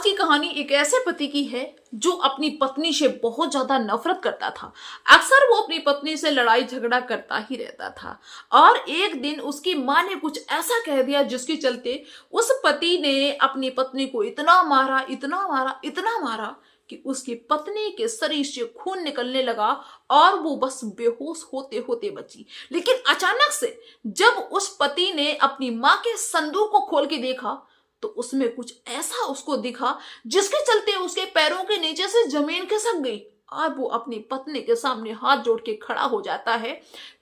की कहानी एक ऐसे पति की है जो अपनी पत्नी से बहुत ज्यादा नफरत करता था। अक्सर वो अपनी पत्नी से लड़ाई झगड़ा करता ही रहता था और एक दिन उसकी माँ ने कुछ ऐसा कह दिया जिसके चलते उस पति ने अपनी पत्नी को इतना मारा, इतना मारा, इतना मारा कि उसकी पत्नी के शरीर से खून निकलने लगा और वो बस बेहोश होते होते बची। लेकिन अचानक से जब उस पति ने अपनी माँ के संदूक को खोल के देखा तो उसमें कुछ ऐसा उसको दिखा जिसके चलते उसके पैरों के नीचे से जमीन खिसक गई और वो अपनी पत्नी के सामने हाथ जोड़ के खड़ा हो जाता है।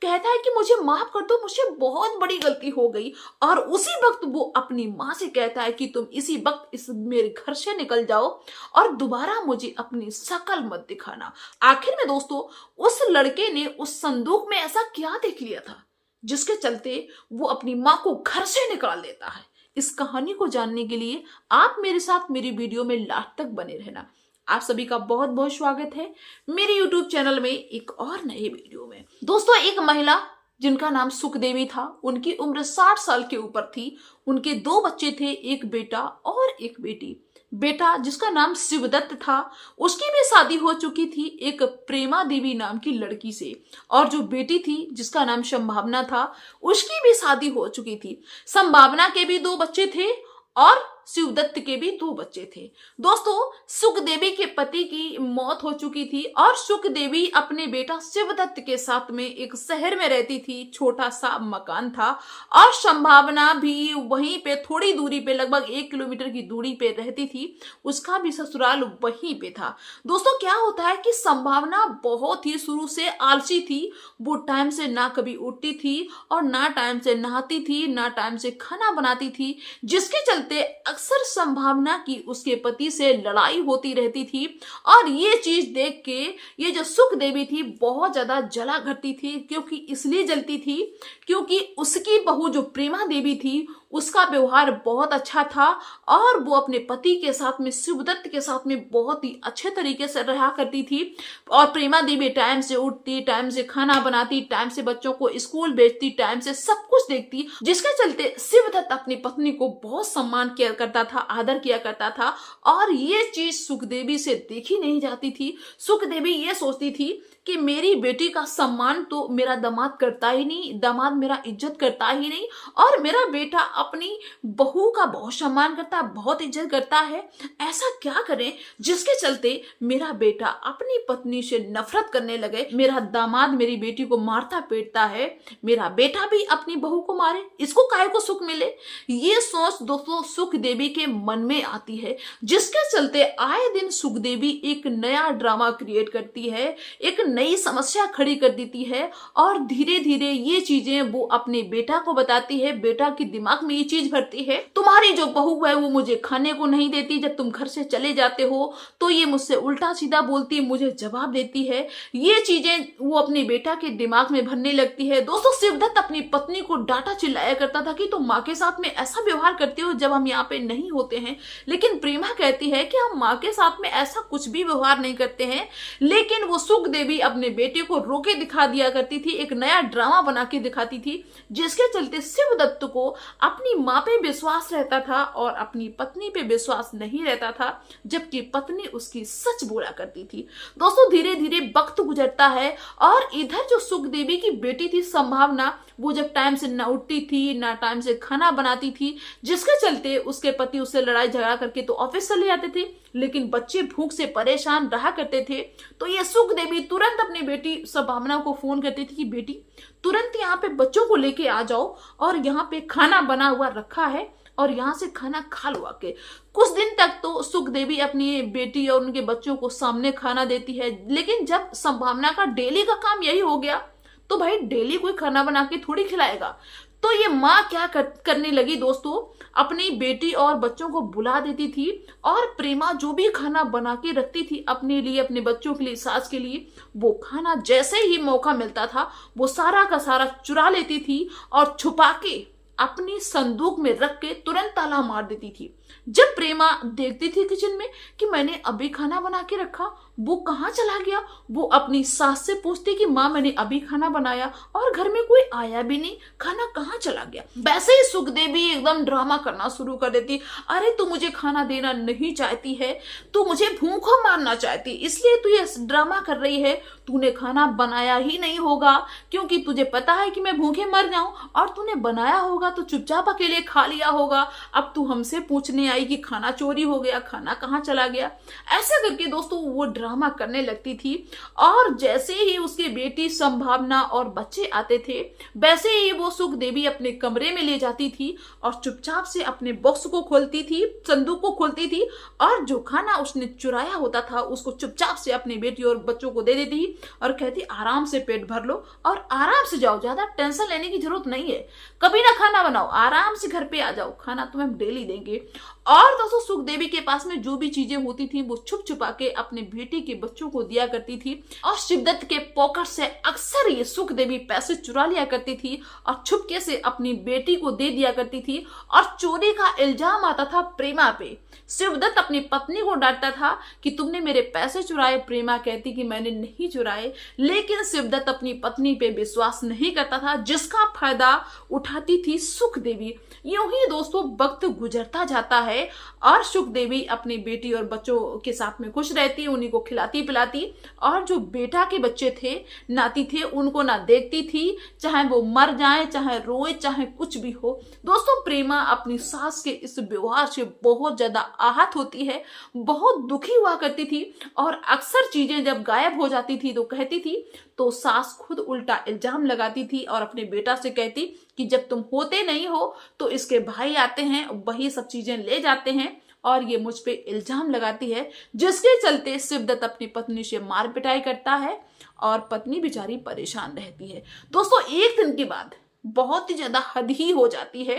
कहता है कि मुझे माफ कर दो, मुझसे बहुत बड़ी गलती हो गई। और उसी वक्त वो अपनी माँ से कहता है कि तुम इसी वक्त इस मेरे घर से निकल जाओ और दोबारा मुझे अपनी शक्ल मत दिखाना। आखिर में दोस्तों उस लड़के ने उस संदूक में ऐसा क्या देख लिया था जिसके चलते वो अपनी माँ को घर से निकाल देता है। इस कहानी को जानने के लिए आप मेरे साथ मेरी वीडियो में लास्ट तक बने रहना। आप सभी का बहुत बहुत स्वागत है मेरे YouTube चैनल में एक और नए वीडियो में। दोस्तों एक महिला जिनका नाम सुखदेवी था, उनकी उम्र 60 साल के ऊपर थी। उनके 2 बच्चे थे, एक बेटा और एक बेटी। बेटा जिसका नाम शिवदत्त था उसकी भी शादी हो चुकी थी एक प्रेमा देवी नाम की लड़की से, और जो बेटी थी जिसका नाम संभावना था उसकी भी शादी हो चुकी थी। संभावना के भी 2 बच्चे थे और शिवदत्त के भी 2 बच्चे थे। दोस्तों सुखदेवी के पति की मौत हो चुकी थी और सुखदेवी अपने बेटा शिवदत्त के साथ में एक शहर में रहती थी। छोटा सा मकान था और संभावना भी वहीं पे थोड़ी दूरी पे, लगभग 1 किलोमीटर की दूरी पे रहती थी। उसका भी ससुराल वहीं पे था। दोस्तों क्या होता है कि संभावना बहुत ही शुरू से आलसी थी। वो टाइम से ना कभी उठती थी और ना टाइम से नहाती थी, ना टाइम से खाना बनाती थी, जिसके चलते अक्सर संभावना की उसके पति से लड़ाई होती रहती थी। और ये चीज देख के ये जो सुखदेवी थी बहुत ज्यादा जला करती थी। क्योंकि इसलिए जलती थी क्योंकि उसकी बहू जो प्रेमा देवी थी उसका व्यवहार बहुत अच्छा था और वो अपने पति के साथ में, शिवदत्त के साथ में बहुत ही अच्छे तरीके से रहा करती थी। और प्रेमा देवी टाइम से उठती, टाइम से खाना बनाती, टाइम से बच्चों को स्कूल भेजती, टाइम से सब कुछ देखती, जिसके चलते शिवदत्त अपनी पत्नी को बहुत सम्मान किया करता था, आदर किया करता था। और ये चीज सुखदेवी से देखी नहीं जाती थी। सुखदेवी ये सोचती थी कि मेरी बेटी का सम्मान तो मेरा दामाद करता ही नहीं, दामाद मेरा इज्जत करता ही नहीं, और मेरा बेटा अपनी बहू का बहुत सम्मान करता है, बहुत इज्जत करता है। ऐसा क्या करें जिसके चलते मेरा बेटा अपनी पत्नी से नफरत करने लगे। मेरा दामाद मेरी बेटी को मारता पीटता है, मेरा बेटा भी अपनी बहू को मारे, इसको काहे को सुख मिले। ये सोच दोस्तों सुखदेवी के मन में आती है, जिसके चलते आए दिन सुखदेवी एक नया ड्रामा क्रिएट करती है, एक नई समस्या खड़ी कर देती है। और धीरे धीरे ये चीजें वो अपने बेटा को बताती है। बेटा के दिमाग में ये चीज भरती है, तुम्हारी जो बहू है वो मुझे खाने को नहीं देती, जब तुम घर से चले जाते हो तो ये मुझसे उल्टा सीधा बोलती है, मुझे जवाब देती है। ये चीजें वो अपने बेटा के दिमाग में भरने लगती है। दोस्तों शिवदत्त अपनी पत्नी को डांटा चिल्लाया करता था कि तुम माँ के साथ में ऐसा व्यवहार करते हो जब हम यहाँ पे नहीं होते हैं। लेकिन प्रेमा कहती है कि हम माँ के साथ में ऐसा कुछ भी व्यवहार नहीं करते हैं। लेकिन वो सुखदेवी अपने बेटे को रोके दिखा दिया करती थी, एक नया ड्रामा बना के दिखाती थी, जिसके चलते शिवदत्त को अपनी माँ पे विश्वास रहता था और अपनी पत्नी पे विश्वास नहीं रहता था, जबकि पत्नी उसकी सच बोला करती थी। दोस्तों धीरे धीरे वक्त गुजरता है और इधर जो सुखदेवी की बेटी थी संभावना, वो जब टाइम से ना उठती थी, ना टाइम से खाना बनाती थी, जिसके चलते उसके पति उससे लड़ाई झगड़ा करके तो ऑफिस चले जाते थे, लेकिन बच्चे भूख से परेशान रहा करते थे। तो ये सुखदेवी तुरंत अपनी बेटी संभावना को फोन करती थी कि बेटी तुरंत यहाँ पे बच्चों को लेके आ जाओ और यहाँ पे खाना बना हुआ रखा है और यहाँ से खाना खा लो आके। कुछ दिन तक तो सुखदेवी अपनी बेटी और उनके बच्चों को सामने खाना देती है, लेकिन जब संभावना का डेली का काम यही हो गया तो भाई डेली कोई खाना बना के थोड़ी खिलाएगा। तो ये माँ क्या करने लगी दोस्तों, अपनी बेटी और बच्चों को बुला देती थी और प्रेमा जो भी खाना बना के रखती थी अपने लिए, अपने बच्चों के लिए, सास के लिए, वो खाना जैसे ही मौका मिलता था वो सारा का सारा चुरा लेती थी और छुपा के अपनी संदूक में रख के तुरंत ताला मार देती थी। जब प्रेमा देखती थी किचन में कि मैंने अभी खाना बना के रखा, वो कहाँ चला गया, वो अपनी सास से पूछती कि माँ मैंने अभी खाना बनाया और घर में कोई आया भी नहीं, खाना कहाँ चला गया। वैसे ही सुखदेवी एकदम ड्रामा करना शुरू कर देती, अरे तू मुझे खाना देना नहीं चाहती है, तू मुझे भूखों मारना चाहती, इसलिए तू ये ड्रामा कर रही है, तूने खाना बनाया ही नहीं होगा क्योंकि तुझे पता है कि मैं भूखे मर जाऊं, और तूने बनाया होगा तो चुपचाप अकेले खा लिया होगा, अब तू हमसे पूछने आई कि खाना चोरी हो गया, खाना कहाँ चला गया। ऐसा करके दोस्तों वो ड्रामा करने लगती थी। और जैसे ही उसकी बेटी संभावना और बच्चे आते थे वैसे ही वो सुखदेवी अपने कमरे में ले जाती थी और चुपचाप से अपने बॉक्स को खोलती थी, संदूक को खोलती थी, और जो खाना उसने चुराया होता था उसको चुपचाप से अपनी बेटी और बच्चों को दे देती और कहती आराम से पेट भर लो और आराम से जाओ, ज्यादा टेंशन लेने की जरूरत नहीं है, कभी ना खाना बनाओ, आराम से घर पे आ जाओ, खाना तुम्हें हम डेली देंगे। और दोस्तों सुखदेवी के पास में जो भी चीजें होती थी वो छुप छुपा के अपने बेटी के बच्चों को दिया करती थी, और शिवदत्त के पॉकेट से अक्सर ये सुखदेवी पैसे चुरा लिया करती थी और छुपके से अपनी बेटी को दे दिया करती थी। और चोरी का इल्जाम आता था प्रेमा पे। शिवदत्त अपनी पत्नी को डांटता था कि तुमने मेरे पैसे चुराए, प्रेमा कहती कि मैंने नहीं चुराए, लेकिन शिवदत्त अपनी पत्नी पे विश्वास नहीं करता था, जिसका फायदा उठाती थी सुखदेवी। यूं ही दोस्तों वक्त गुजरता जाता है और सुखदेवी अपनी बेटी और बच्चों के साथ में खुश रहती, उन्हीं को खिलाती पिलाती, और जो बेटा के बच्चे थे, नाती थे, उनको ना देखती थी, चाहे वो मर जाए, चाहे रोए, चाहे कुछ भी हो। दोस्तों प्रेमा अपनी सास के इस व्यवहार से बहुत ज्यादा आहत होती है, बहुत दुखी हुआ करती थी, और अक्सर चीजें जब गायब हो जाती थी तो कहती थी, तो सास खुद उल्टा इल्जाम लगाती थी और अपने बेटा से कहती कि जब तुम होते नहीं हो तो इसके भाई आते हैं, वही सब चीजें ले जाते हैं, और ये मुझ पे इल्जाम लगाती है, जिसके चलते शिवदत्त अपनी पत्नी से मार पिटाई करता है और पत्नी बेचारी परेशान रहती है। दोस्तों एक दिन के बाद बहुत ही ज्यादा हद ही हो जाती है।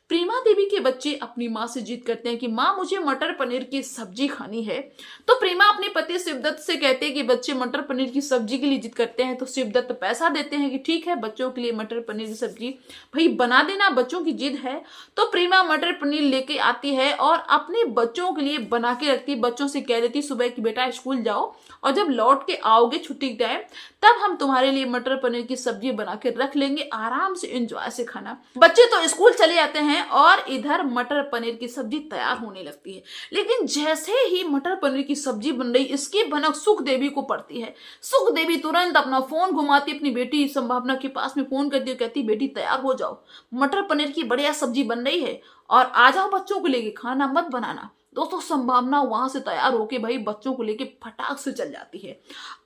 प्रेमा देवी के बच्चे अपनी माँ से जिद करते हैं कि माँ मुझे मटर पनीर की सब्जी खानी है। तो प्रेमा अपने पति शिवदत्त से कहते हैं कि बच्चे मटर पनीर की सब्जी के लिए जिद करते हैं, तो शिवदत्त पैसा देते हैं कि ठीक है बच्चों के लिए मटर पनीर की सब्जी भाई बना देना, बच्चों की जिद है। तो प्रेमा मटर पनीर लेके आती है और अपने बच्चों के लिए बना के रखती है, बच्चों से कह देती सुबह कि बेटा स्कूल जाओ और जब लौट के आओगे छुट्टी के टाइम तब हम तुम्हारे लिए मटर पनीर की सब्जी बना के रख लेंगे, आराम से एंजॉय से खाना। बच्चे तो स्कूल चले जाते हैं और इधर मटर पनीर की सब्जी तैयार होने लगती है। लेकिन जैसे ही मटर पनीर की सब्जी बन रही, इसकी भनक सुखदेवी को पड़ती है। सुखदेवी तुरंत अपना फोन घुमाती, अपनी बेटी संभावना के पास में फोन करती है, कहती बेटी तैयार हो जाओ, मटर पनीर की बढ़िया सब्जी बन रही है और आ जाओ बच्चों को लेके, खाना मत बनाना। दोस्तों संभावना वहां से तैयार होके भाई बच्चों को लेके फटाक से चल जाती है।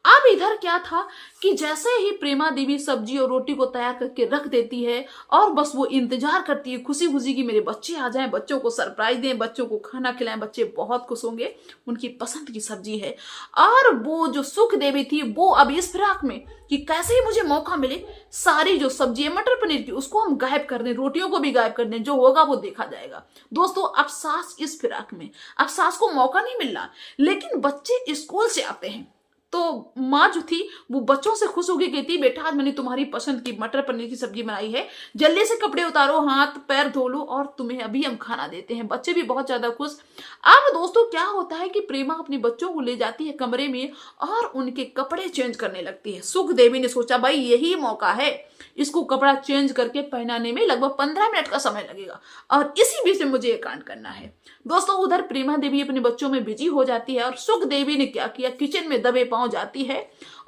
अब इधर क्या था कि जैसे ही प्रेमा देवी सब्जी और रोटी को तैयार करके रख देती है और बस वो इंतजार करती है खुशी खुशी कि मेरे बच्चे आ जाएं, बच्चों को सरप्राइज दें, बच्चों को खाना खिलाएं, बच्चे बहुत खुश होंगे, उनकी पसंद की सब्जी है। और वो जो सुख देवी थी वो अब इस फिराक में कि कैसे ही मुझे मौका मिले सारी जो सब्जी है मटर पनीर की उसको हम गायब कर दें, रोटियों को भी गायब कर दें, जो होगा वो देखा जाएगा। दोस्तों अब सास इस फिराक में, अब सास को मौका नहीं मिल रहा, लेकिन बच्चे स्कूल से आते हैं तो माँ जो थी वो बच्चों से खुश होकर कहती बेटा आज मैंने तुम्हारी पसंद की मटर पनीर की सब्जी बनाई है, जल्दी से कपड़े उतारो, हाथ पैर धो लो और तुम्हें अभी हम खाना देते हैं। बच्चे भी बहुत ज्यादा खुश। अब दोस्तों क्या होता है कि प्रेमा अपने बच्चों को ले जाती है कमरे में और उनके कपड़े चेंज करने लगती है। सुख देवी ने सोचा भाई यही मौका है, इसको कपड़ा चेंज करके पहनाने में लगभग 15 मिनट का समय लगेगा और इसी बीच में मुझे ये कांड करना है। दोस्तों उधर प्रेमा देवी अपने बच्चों में बिजी हो जाती है और सुख देवी ने क्या किया, किचन में दबे पांव जाती है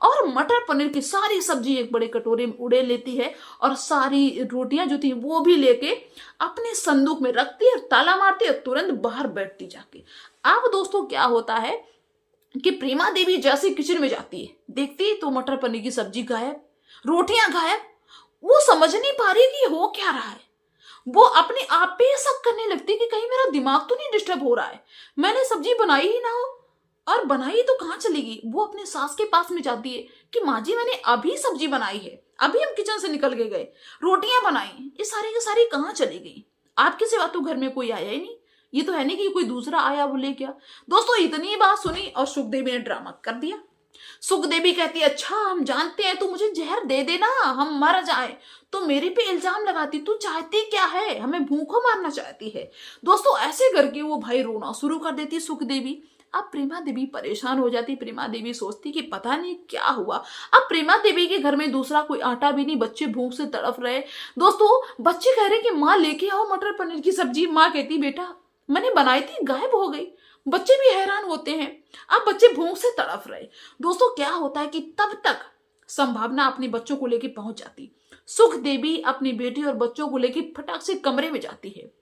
और मटर पनीर की सारी सब्जी एक बड़े कटोरे में उड़े लेती है और सारी रोटियां जो थी वो भी लेके अपने संदूक में रखती है, ताला मारती है, तुरंत बाहर बैठती जाके। अब दोस्तों क्या होता है कि प्रेमा देवी जैसे किचन में जाती है देखती है तो मटर पनीर की सब्जी गायब, रोटियां गायब। वो समझ नहीं पा रही कि हो क्या रहा है। वो अपने आप पे शक करने लगती कि कहीं मेरा दिमाग तो नहीं डिस्टर्ब हो रहा है, मैंने सब्जी बनाई ही ना हो, और बनाई तो कहाँ चलेगी। वो अपने सास के पास में जाती है कि माँ जी मैंने अभी सब्जी बनाई है, अभी हम किचन से निकल के गए, रोटियां बनाई, ये सारी की सारी कहाँ चली गई। आपकी सिवा तो घर में कोई आया ही नहीं, ये तो है नहीं कि कोई दूसरा आया वो ले गया। दोस्तों इतनी बात सुनी और सुखदेवी ने ड्रामा कर दिया सुखदेवी कहती है, अच्छा हम जानते हैं, तू मुझे जहर दे देना, हम मर जाए। तो मेरे पे इल्जाम लगाती, तू चाहती क्या है, हमें भूखों मारना चाहती है। दोस्तों ऐसे करके वो भाई रोना शुरू कर देती सुखदेवी। अब प्रेमा देवी परेशान हो जाती। प्रेमा देवी सोचती कि पता नहीं क्या हुआ। अब प्रेमा देवी के घर में दूसरा कोई आटा भी नहीं, बच्चे भूख से तड़फ रहे। दोस्तों बच्चे कह रहे कि माँ लेके आओ मटर पनीर की सब्जी। माँ कहती, बेटा मैंने बनाई थी, गायब हो गई। बच्चे भी हैरान होते हैं। अब बच्चे भूख से तड़फ रहे। दोस्तों क्या होता है कि तब तक संभावना अपने बच्चों को लेकर पहुंच जाती। सुख देवी अपनी बेटी और बच्चों को लेकर फटाक से कमरे में जाती है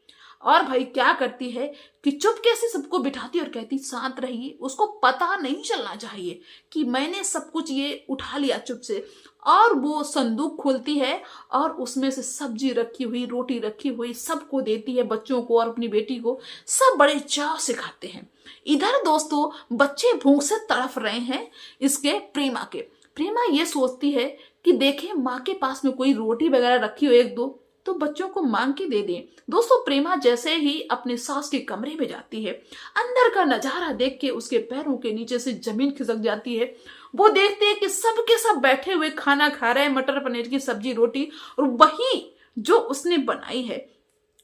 और भाई क्या करती है कि चुपके से सबको बिठाती और कहती, शांत रहिए, उसको पता नहीं चलना चाहिए कि मैंने सब कुछ ये उठा लिया चुप से। और वो संदूक खोलती है और उसमें से सब्जी रखी हुई, रोटी रखी हुई सबको देती है, बच्चों को और अपनी बेटी को। सब बड़े चाव से खाते हैं। इधर दोस्तों बच्चे भूख से तड़फ रहे हैं इसके प्रेमा के। प्रेमा ये सोचती है कि देखें माँ के पास में कोई रोटी वगैरह रखी हो एक दो, तो बच्चों को मांग के दे दें। दोस्तों प्रेमा जैसे ही अपने सास के कमरे में जाती है, अंदर का नजारा देख के उसके पैरों के नीचे से जमीन खिसक जाती है। वो देखते हैं कि सब के सब बैठे हुए खाना खा रहे हैं, मटर पनीर की सब्जी रोटी, और वही जो उसने बनाई है।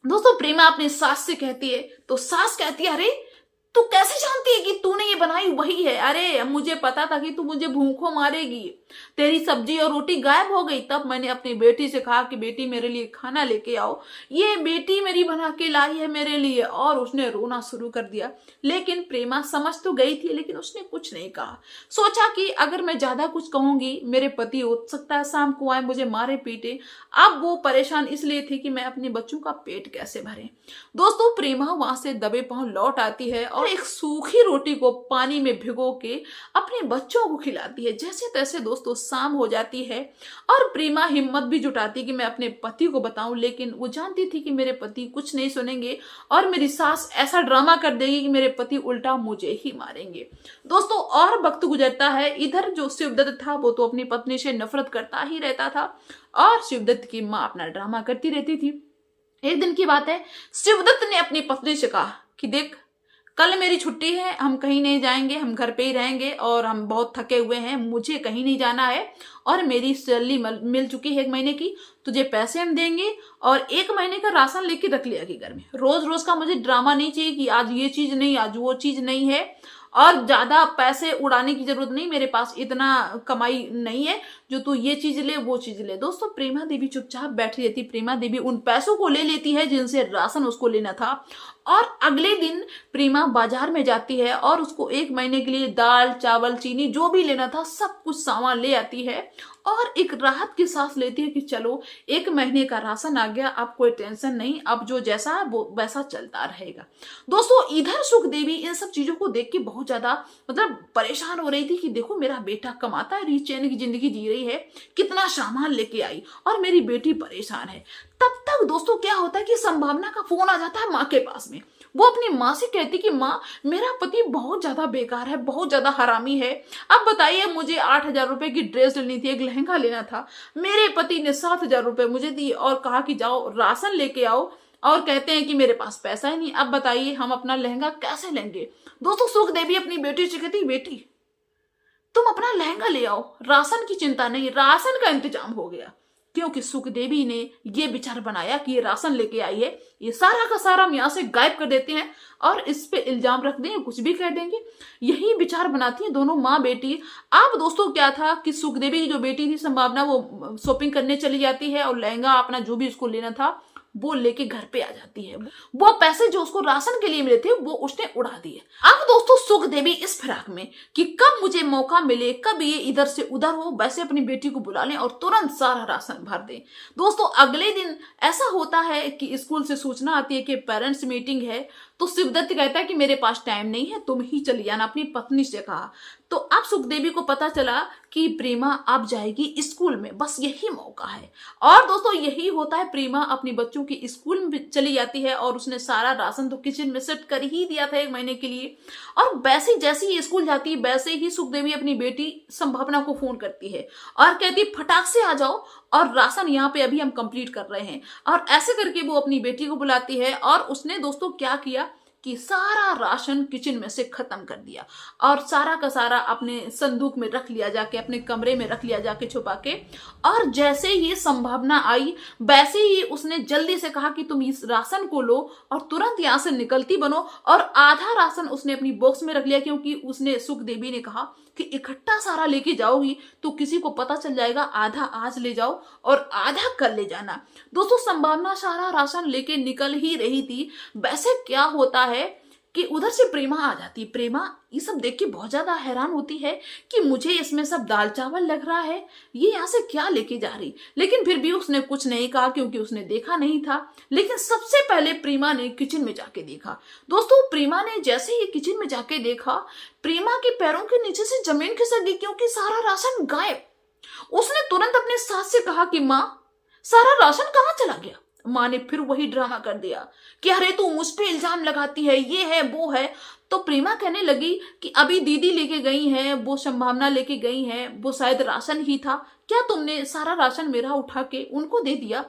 दोस्तों प्रेमा अपनी सास से कहती है, तो सास कहती है, अरे तू कैसे जानती है कि तूने ये बनाई वही है? अरे मुझे पता था कि तू मुझे भूखों मारेगी, तेरी सब्जी और रोटी गायब हो गई, तब मैंने अपनी बेटी से कहा कि बेटी मेरे लिए खाना लेके आओ, ये बेटी मेरी बना के लाई है मेरे लिए। और उसने रोना शुरू कर दिया। लेकिन प्रेमा समझ तो गई थी, लेकिन उसने कुछ नहीं कहा। सोचा कि अगर मैं ज्यादा कुछ कहूंगी मेरे पति हो सकता है शाम को आए मुझे मारे पीटे। अब वो परेशान इसलिए थी कि मैं अपने बच्चों का पेट कैसे भरे। दोस्तों प्रेमा वहां से दबे पांव लौट आती है और एक सूखी रोटी को पानी में भिगो के अपने बच्चों को खिलाती है। जैसे तैसे दोस्तों शाम हो जाती है और प्रेमा हिम्मत भी जुटाती कि मैं अपने पति को बताऊं, लेकिन वो जानती थी कि मेरे पति कुछ नहीं सुनेंगे और मेरी सास ऐसा ड्रामा कर देगी कि मेरे पति उल्टा मुझे ही मारेंगे। दोस्तों और वक्त गुजरता है। इधर जो शिवदत्त था वो तो अपनी पत्नी से नफरत करता ही रहता था और शिवदत्त की माँ अपना ड्रामा करती रहती थी। एक दिन की बात है, शिवदत्त ने अपनी पत्नी से कहा कि देख कल मेरी छुट्टी है, हम कहीं नहीं जाएंगे, हम घर पे ही रहेंगे और हम बहुत थके हुए हैं, मुझे कहीं नहीं जाना है और मेरी सैलरी मिल चुकी है 1 महीने की, तुझे पैसे हम देंगे और 1 महीने का राशन लेके रख लिया कि घर में। रोज रोज का मुझे ड्रामा नहीं चाहिए कि आज ये चीज नहीं, आज वो चीज नहीं है, और ज्यादा पैसे उड़ाने की जरूरत नहीं, मेरे पास इतना कमाई नहीं है जो तू ये चीज ले वो चीज ले। दोस्तों प्रेमा देवी चुपचाप बैठी रहती। प्रेमा देवी उन पैसों को ले लेती है जिनसे राशन उसको लेना था और अगले दिन प्रेमा बाजार में जाती है और उसको 1 महीने के लिए दाल चावल चीनी जो भी लेना था सब कुछ सामान ले आती है और एक राहत की सांस लेती है कि चलो 1 महीने का राशन आ गया, अब कोई टेंशन नहीं, अब जो जैसा है वो वैसा चलता रहेगा। दोस्तों इधर सुख देवी इन सब चीजों को देख के बहुत ज्यादा परेशान हो रही थी कि देखो मेरा बेटा कमाता है, चैन की जिंदगी जी रही है, कितना सामान लेके आई और मेरी बेटी परेशान है। तब तक दोस्तों क्या होता है कि संभावना का फोन आ जाता है माँ के पास में। वो अपनी माँ से कहती कि माँ मेरा पति बहुत ज्यादा बेकार है, बहुत ज्यादा हरामी है, अब बताइए मुझे 8,000 रुपए की ड्रेस लेनी थी, एक लहंगा लेना था, मेरे पति ने 7,000 रुपए मुझे दिए और कहा कि जाओ राशन लेके आओ और कहते हैं कि मेरे पास पैसा ही नहीं, अब बताइए हम अपना लहंगा कैसे लेंगे। दोस्तों सुख देवी अपनी बेटी से कहती बेटी तुम अपना लहंगा ले आओ, राशन की चिंता नहीं, राशन का इंतजाम हो गया। क्योंकि सुख देवी ने ये विचार बनाया कि ये राशन लेके आई है, ये सारा का सारा हम यहाँ से गायब कर देते हैं और इस पे इल्जाम रख देंगे, कुछ भी कह देंगे। यही विचार बनाती है दोनों माँ बेटी। अब दोस्तों क्या था कि सुख देवी की जो बेटी थी संभावना वो शॉपिंग करने चली जाती है और लहंगा अपना जो भी उसको लेना था वो लेके घर पे आ जाती है। वो पैसे जो उसको राशन के लिए मिले थे वो उसने उड़ा दिए। अब दोस्तों सुख देवी इस फिराक में कि कब मुझे मौका मिले, कब ये इधर से उधर हो, वैसे अपनी बेटी को बुला लें और तुरंत सारा राशन भर दें। दोस्तों अगले दिन ऐसा होता है कि स्कूल से सूचना आती है कि पेरेंट्स मीटिंग है, तो शिवदत्त कहता है कि मेरे पास टाइम नहीं है, तुम ही चली जाना, अपनी पत्नी से कहा। तो अब सुखदेवी को पता चला कि प्रेमा अब जाएगी स्कूल में, बस यही मौका है। और दोस्तों यही होता है, प्रेमा अपनी बच्चों की स्कूल में चली जाती है और उसने सारा राशन तो किचन में सेट कर ही दिया था 1 महीने के लिए। और वैसे जैसे ही स्कूल जाती है वैसे ही सुखदेवी अपनी बेटी संभावना को फोन करती है और कहती फटाक से आ जाओ और राशन यहाँ पे अभी हम कंप्लीट कर रहे हैं। और ऐसे करके वो अपनी बेटी को बुलाती है और उसने दोस्तों क्या किया कि सारा राशन किचन में से खत्म कर दिया और सारा का सारा अपने संदूक में रख लिया जाके, अपने कमरे में रख लिया जाके छुपा के। और जैसे ही संभावना आई वैसे ही उसने जल्दी से कहा कि तुम इस राशन को लो और तुरंत यहाँ से निकलती बनो। और आधा राशन उसने अपनी बॉक्स में रख लिया, क्योंकि उसने सुख देवी ने कहा कि इकट्ठा सारा लेके जाओगी तो किसी को पता चल जाएगा, आधा आज ले जाओ और आधा कल ले जाना। दोस्तों संभावना सारा राशन लेके निकल ही रही थी, वैसे क्या होता है कि उधर से प्रेमा आ जाती। प्रेमा ये सब देख के बहुत ज्यादा हैरान होती है कि मुझे इसमें सब दाल चावल लग रहा है, ये यहाँ से क्या लेके जा रही। लेकिन फिर भी उसने कुछ नहीं कहा क्योंकि उसने देखा नहीं था। लेकिन सबसे पहले प्रेमा ने किचन में जाके देखा। दोस्तों प्रेमा ने जैसे ही किचन में जाके देखा, प्रेमा के पैरों के नीचे से जमीन खिसक गई क्योंकि सारा राशन गायब। उसने तुरंत अपने सास से कहा कि माँ सारा राशन कहाँ चला गया। माँ ने फिर वही ड्रामा कर दिया कि अरे तू मुझ पे इल्जाम लगाती है, ये है वो है। तो प्रेमा कहने लगी कि अभी दीदी लेके गई हैं, वो संभावना लेके गई हैं, वो शायद राशन ही था, क्या तुमने सारा राशन मेरा उठा के उनको दे दिया।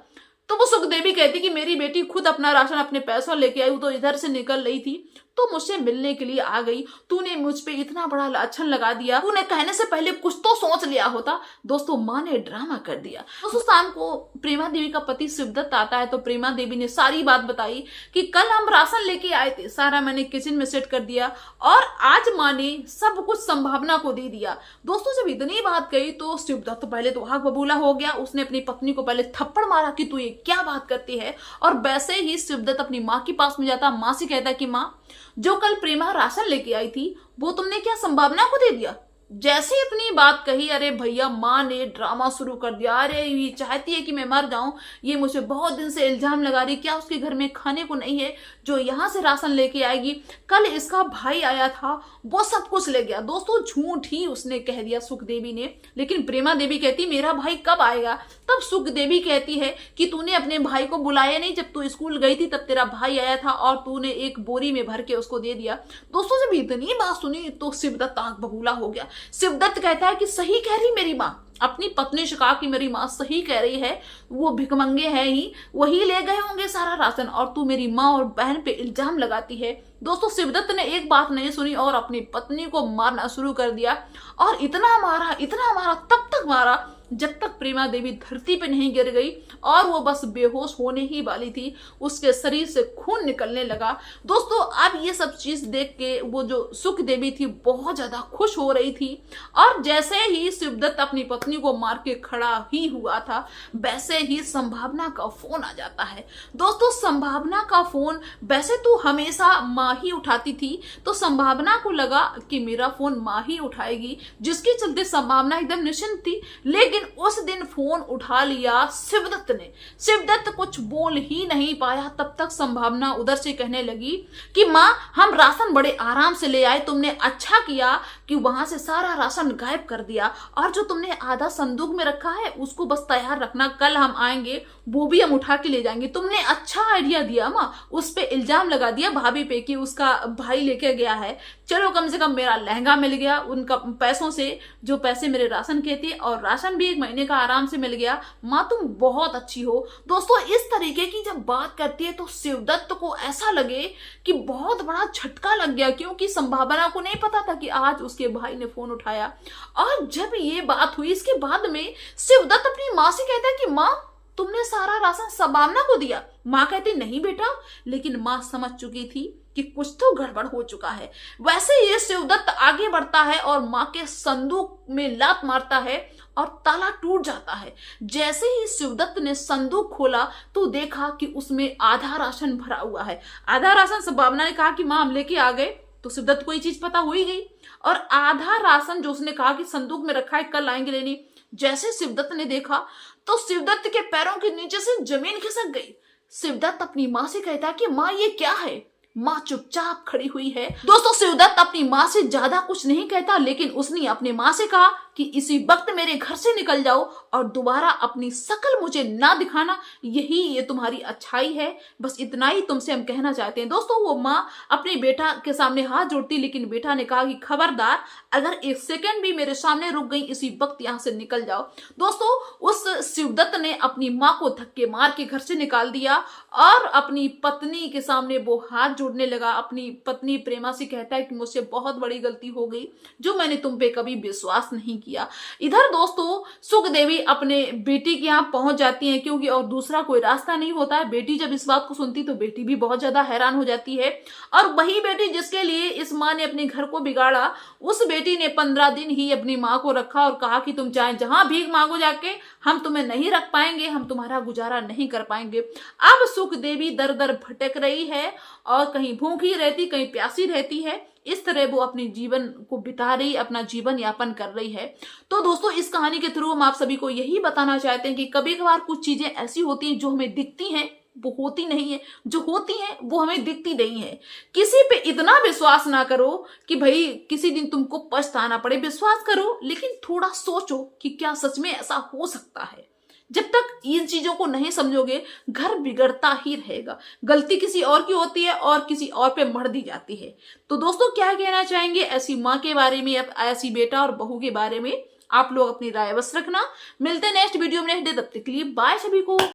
तो वो सुखदेवी कहती कि मेरी बेटी खुद अपना राशन अपने पैसों लेके आई, वो तो इधर से निकल रही थी तो मुझसे मिलने के लिए आ गई, तूने मुझ पे इतना बड़ा लाछन लगा दिया, तूने कहने से पहले कुछ तो सोच लिया होता। दोस्तों माँ ने ड्रामा कर दिया। दोस्तों शाम को प्रेमा देवी का पति शिवदत्त आता है तो प्रेमा देवी ने सारी बात बताई कि कल हम राशन लेके आए थे, सारा मैंने किचन में सेट कर दिया और आज माँ ने सब कुछ संभावना को दे दिया। दोस्तों जब इतनी बात कही तो शिवदत्त पहले तो आग बबूला हो गया। उसने अपनी पत्नी को पहले थप्पड़ मारा कि तू ये क्या बात करती है। और वैसे ही शिवदत्त अपनी माँ के पास में जाता, माँ से कहता कि माँ जो कल प्रेमा राशन लेके आई थी वो तुमने क्या संभावना को दे दिया। जैसे ही अपनी बात कही, अरे भैया माँ ने ड्रामा शुरू कर दिया। अरे ये चाहती है कि मैं मर जाऊं, ये मुझे बहुत दिन से इल्जाम लगा रही, क्या उसके घर में खाने को नहीं है जो यहाँ से राशन लेके आएगी। कल इसका भाई आया था वो सब कुछ ले गया। दोस्तों झूठ ही उसने कह दिया सुख देवी ने। लेकिन प्रेमा देवी कहती मेरा भाई कब आएगा। तब सुख देवी कहती है कि तूने अपने भाई को बुलाया नहीं, जब तू स्कूल गई थी तब तेरा भाई आया था और तूने एक बोरी में भर के उसको दे दिया। दोस्तों जब इतनी बात सुनी तो शिवदत्त आंख बबूला हो गया। शिवदत्त कहता है कि सही कह रही मेरी माँ। अपनी पत्नी से कहा कि मेरी माँ सही कह रही है, वो भिखमंगे हैं ही, वही ले गए होंगे सारा राशन और तू मेरी माँ और बहन पे इल्जाम लगाती है। दोस्तों शिवदत्त ने एक बात नहीं सुनी और अपनी पत्नी को मारना शुरू कर दिया। और इतना मारा तब तक मारा जब तक प्रेमा देवी धरती पे नहीं गिर गई और वो बस बेहोश होने ही वाली थी, उसके शरीर से खून निकलने लगा। दोस्तों अब ये सब चीज देख के वो जो सुख देवी थी बहुत ज्यादा खुश हो रही थी। और जैसे ही शिवदत्त अपनी पत्नी को मार के खड़ा ही हुआ था वैसे ही संभावना का फोन आ जाता है। दोस्तों संभावना का फोन वैसे तो हमेशा माँ ही उठाती थी, तो संभावना को लगा कि मेरा फोन माँ ही उठाएगी, जिसके चलते संभावना एकदम निश्चिंत थी। लेकिन उस दिन फोन उठा लिया शिवदत्त ने। शिवदत्त कुछ बोल ही नहीं पाया। तब तक संभावना उधर से कहने लगी कि माँ हम राशन बड़े आराम से ले आए, तुमने अच्छा किया कि वहां से सारा राशन गायब कर दिया और जो तुमने आधा संदूक में रखा है उसको बस तैयार रखना, कल हम आएंगे वो भी हम उठा के ले जाएंगे। तुमने अच्छा आइडिया दिया माँ, उस पे इल्जाम लगा दिया भाभी पे कि उसका भाई लेके गया है। चलो कम से कम मेरा लहंगा मिल गया उनका पैसों से, जो पैसे मेरे राशन के थे, और राशन भी एक महीने का आराम से मिल गया। माँ तुम बहुत अच्छी हो। दोस्तों इस तरीके की जब बात करती है तो शिवदत्त को ऐसा लगे कि बहुत बड़ा झटका लग गया, क्योंकि संभावना को नहीं पता था कि आज उसके भाई ने फोन उठाया। और जब ये बात हुई इसके बाद में शिवदत्त अपनी माँ से कहता है कि माँ तुमने सारा राशन संभावना को दिया। माँ कहती नहीं बेटा, लेकिन माँ समझ चुकी थी कि कुछ तो गड़बड़ हो चुका है। वैसे ये शिवदत्त आगे बढ़ता है और माँ के संदूक में लात मारता है और ताला टूट जाता है। जैसे ही शिवदत्त ने संदूक खोला तो देखा कि उसमें आधा राशन भरा हुआ है। आधा राशन संभावना ने कहा कि माँ हम लेके आ गए, तो शिवदत्त को ये चीज पता हो ही गई। और आधा राशन जो उसने कहा कि संदूक में रखा है कल आएंगे लेने, जैसे शिवदत्त ने देखा तो शिवदत्त के पैरों के नीचे से जमीन खिसक गई। शिवदत्त अपनी माँ से कहता कि माँ ये क्या है। माँ चुपचाप खड़ी हुई है। दोस्तों शिवदत्त अपनी माँ से ज्यादा कुछ नहीं कहता, लेकिन उसने अपनी माँ से कहा कि कि इसी वक्त मेरे घर से निकल जाओ और दोबारा अपनी शक्ल मुझे ना दिखाना, यही ये तुम्हारी अच्छाई है। बस इतना ही तुमसे हम कहना चाहते हैं। दोस्तों वो माँ अपने बेटा के सामने हाथ जोड़ती, लेकिन बेटा ने कहा कि खबरदार, अगर एक सेकंड भी मेरे सामने रुक गई, इसी वक्त यहां से निकल जाओ। दोस्तों उस शिवदत्त ने अपनी माँ को धक्के मार के घर से निकाल दिया और अपनी पत्नी के सामने वो हाथ जोड़ने लगा। अपनी पत्नी प्रेमा से कहता है कि मुझसे बहुत बड़ी गलती हो गई, जो मैंने तुम पे कभी विश्वास नहीं किया। इधर दोस्तों सुख देवी अपने बेटी के यहाँ पहुंच जाती है, क्योंकि और दूसरा कोई रास्ता नहीं होता है। बेटी जब इस बात को सुनती तो बेटी भी बहुत ज्यादा हैरान हो जाती है, और वही बेटी जिसके लिए इस माँ ने अपने घर को बिगाड़ा, उस बेटी ने 15 दिन ही अपनी माँ को रखा और कहा कि तुम चाहे जहां भीख मांगो जाके, हम तुम्हें नहीं रख पाएंगे, हम तुम्हारा गुजारा नहीं कर पाएंगे। अब सुख देवी दर दर भटक रही है और कहीं भूखी रहती, कहीं प्यासी रहती है। इस तरह वो अपने जीवन को बिता रही, अपना जीवन यापन कर रही है। तो दोस्तों इस कहानी के थ्रू हम आप सभी को यही बताना चाहते हैं कि कभी कभार कुछ चीजें ऐसी होती हैं जो हमें दिखती हैं, वो होती नहीं है, जो होती है वो हमें दिखती नहीं है। किसी पे इतना विश्वास ना करो कि भाई किसी दिन तुमको पछताना पड़े। विश्वास करो, लेकिन थोड़ा सोचो कि क्या सच में ऐसा हो सकता है। जब तक इन चीजों को नहीं समझोगे, घर बिगड़ता ही रहेगा। गलती किसी और की होती है और किसी और पे मढ़ दी जाती है। तो दोस्तों क्या कहना चाहेंगे ऐसी माँ के बारे में, ऐसी बेटा और बहू के बारे में? आप लोग अपनी राय अवश्य रखना। मिलते हैं नेक्स्ट वीडियो में, तब तक के लिए बाय सभी को।